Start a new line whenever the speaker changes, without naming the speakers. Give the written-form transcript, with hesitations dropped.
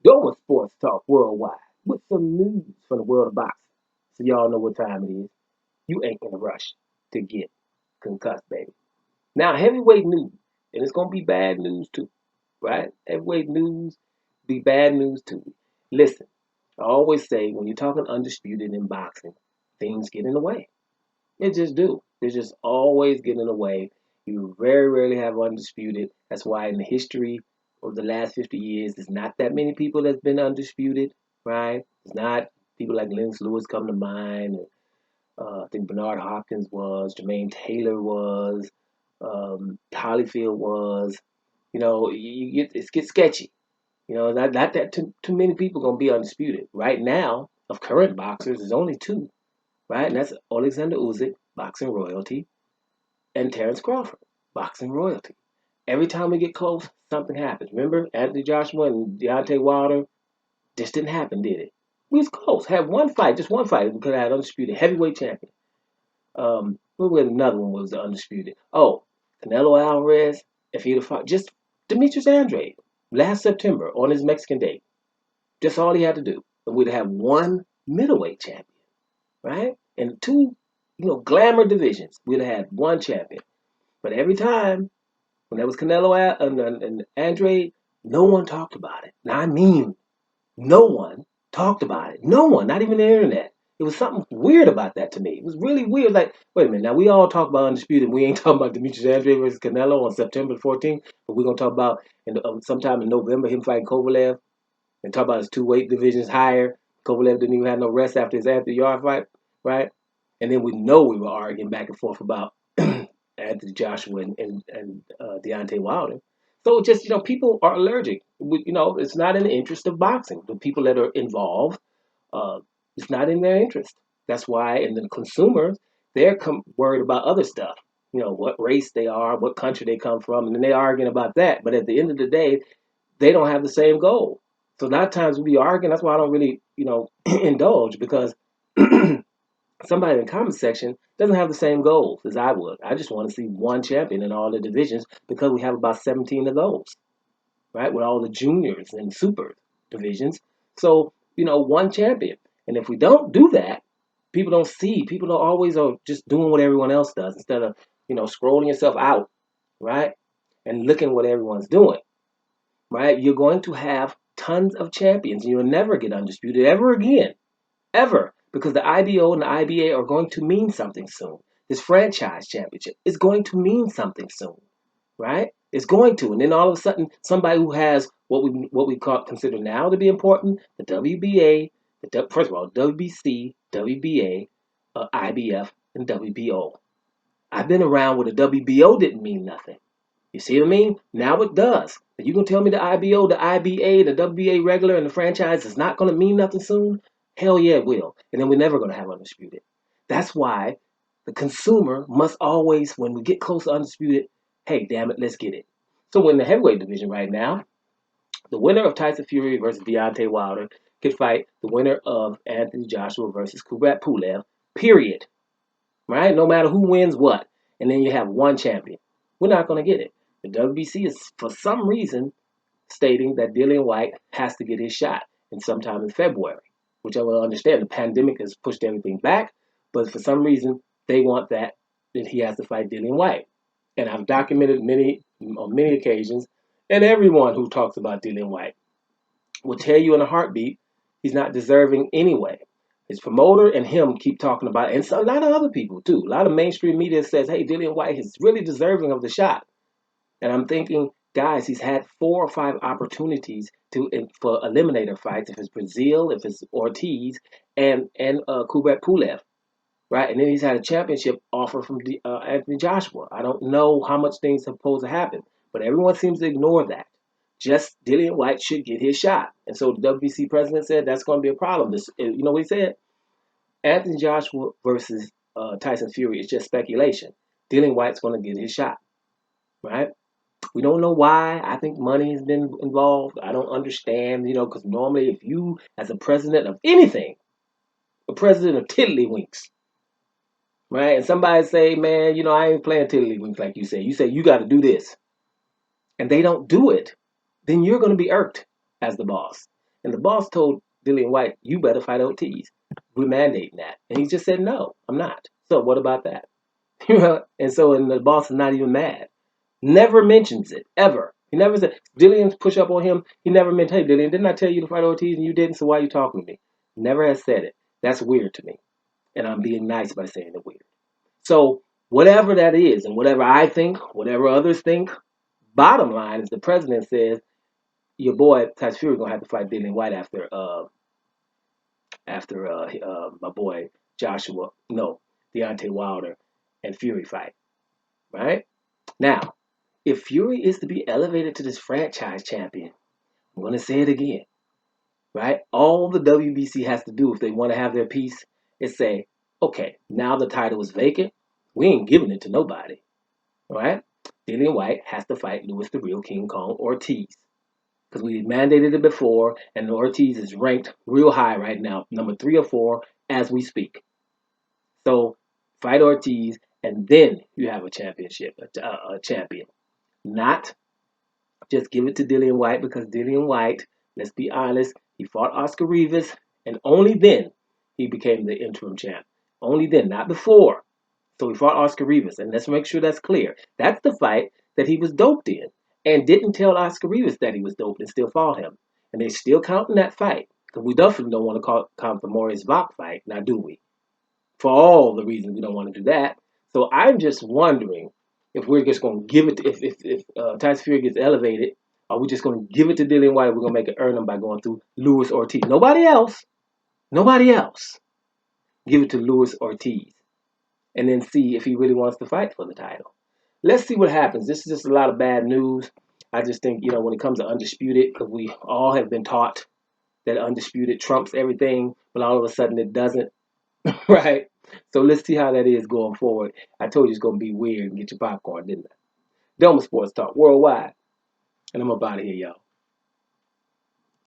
Doma Sports Talk Worldwide with some news from the world of boxing. So y'all know what time it is. You ain't in a rush to get concussed, baby. Now, heavyweight news, and it's going to be bad news too, right? Heavyweight news be bad news too. Listen, I always say when you're talking undisputed in boxing, things get in the way. They just do. They just always get in the way. You very rarely have undisputed. That's why in the history of the last 50 years, there's not that many people that's been undisputed, right? It's not people like Lennox Lewis come to mind. And, I think Bernard Hopkins was, Jermaine Taylor was, Holyfield was. It gets sketchy. Not that too many people gonna be undisputed right now. Of current boxers, there's only two, right? And that's Alexander Usyk, boxing royalty, and Terrence Crawford, boxing royalty. Every time we get close, something happens. Remember, Anthony Joshua and Deontay Wilder, this didn't happen, did it? We was close. Had one fight, just one fight. We could have had undisputed heavyweight champion. What was another one was the undisputed? Oh, Canelo Alvarez, if he'd have fought just Demetrius Andrade last September on his Mexican date. Just all he had to do. And we'd have one middleweight champion, right? And two, glamour divisions. We'd have had one champion. But every time when that was Canelo and Andre, no one talked about it. Now, I mean, no one talked about it. No one, not even the internet. It was something weird about that to me. It was really weird. Like, wait a minute. Now, we all talk about Undisputed. We ain't talking about Demetrius Andre versus Canelo on September 14th. But we're going to talk about sometime in November him fighting Kovalev and talk about his two weight divisions higher. Kovalev didn't even have no rest after his Anthony Yarde fight, right? And then we know we were arguing back and forth about Anthony Joshua and Deontay Wilder. So just people are allergic. It's not in the interest of boxing. The people that are involved, uh, it's not in their interest. That's why, and the consumers, they're worried about other stuff. What race they are, what country they come from, and then they're arguing about that. But at the end of the day, they don't have the same goal. So a lot of times we be arguing. That's why I don't really, indulge because somebody in the comment section doesn't have the same goals as I would. I just want to see one champion in all the divisions because we have about 17 of those, right? With all the juniors and super divisions. So, one champion. And if we don't do that, people don't see. People don't always are just doing what everyone else does instead of, scrolling yourself out, right? And looking what everyone's doing, right? You're going to have tons of champions. You'll never get undisputed ever again. Ever. Because the IBO and the IBA are going to mean something soon. This franchise championship is going to mean something soon, right? It's going to, and then all of a sudden, somebody who has what we consider now to be important, the WBA, first of all, WBC, WBA, IBF, and WBO. I've been around where the WBO didn't mean nothing. You see what I mean? Now it does. Are you gonna tell me the IBO, the IBA, the WBA regular, and the franchise is not gonna mean nothing soon? Hell yeah, it will. And then we're never gonna have undisputed. That's why the consumer must always, when we get close to undisputed, hey, damn it, let's get it. So in the heavyweight division right now, the winner of Tyson Fury versus Deontay Wilder could fight the winner of Anthony Joshua versus Kubrat Pulev. Period. Right? No matter who wins what, and then you have one champion. We're not gonna get it. The WBC is, for some reason, stating that Dillian Whyte has to get his shot in sometime in February, which I will understand. The pandemic has pushed everything back, but for some reason, they want that he has to fight Dillian Whyte. And I've documented on many occasions, and everyone who talks about Dillian Whyte will tell you in a heartbeat he's not deserving anyway. His promoter and him keep talking about it, and so a lot of other people too. A lot of mainstream media says, hey, Dillian Whyte is really deserving of the shot. And I'm thinking, guys, he's had 4 or 5 opportunities for eliminator fights. If it's Brazil, if it's Ortiz, and Kubrat Pulev, right? And then he's had a championship offer from Anthony Joshua. I don't know how much things are supposed to happen, but everyone seems to ignore that. Just Dillian Whyte should get his shot. And so the WBC president said that's going to be a problem. You know what he said? Anthony Joshua versus Tyson Fury is just speculation. Dillian Whyte's going to get his shot, right? We don't know why. I think money has been involved. I don't understand, because normally if you, as a president of anything, a president of Tiddlywinks, right, and somebody say, man, I ain't playing Tiddlywinks like you say you got to do this, and they don't do it, then you're going to be irked as the boss. And the boss told Dillian Whyte, you better fight OTs. We're mandating that. And he just said, no, I'm not. So what about that? And the boss is not even mad. Never mentions it, ever. He never said, Dillian's push up on him. He never meant, hey, Dillian, didn't I tell you to fight Ortiz and you didn't, so why are you talking to me? Never has said it. That's weird to me. And I'm being nice by saying it weird. So whatever that is, and whatever I think, whatever others think, bottom line is the president says, your boy Tyson Fury gonna have to fight Dillian Whyte after my boy Deontay Wilder and Fury fight. Right? Now, if Fury is to be elevated to this franchise champion, I'm going to say it again, right? All the WBC has to do if they want to have their piece is say, okay, now the title is vacant. We ain't giving it to nobody, right? Dillian Whyte has to fight Louis the Real King Kong Ortiz because we mandated it before, and Ortiz is ranked real high right now, number 3 or 4 as we speak. So fight Ortiz, and then you have a championship, a champion. Not just give it to Dillian Whyte because Dillian Whyte, let's be honest, he fought Oscar Rivas, and only then he became the interim champ. Only then, not before. So he fought Oscar Rivas, and let's make sure that's clear. That's the fight that he was doped in, and didn't tell Oscar Rivas that he was doped and still fought him. And they're still counting that fight because we definitely don't want to count the Maurice Bach fight, now do we? For all the reasons we don't want to do that. So I'm just wondering if we're just going to give it, if Tyson Fury gets elevated, are we just going to give it to Dillian Whyte? We're going to make it earn him by going through Louis Ortiz. Nobody else. Nobody else. Give it to Louis Ortiz. And then see if he really wants to fight for the title. Let's see what happens. This is just a lot of bad news. I just think, when it comes to Undisputed, because we all have been taught that Undisputed trumps everything, but all of a sudden it doesn't. Right? So let's see how that is going forward. I told you it's going to be weird and get your popcorn, didn't I? Delma Sports Talk Worldwide. And I'm up out of here, y'all.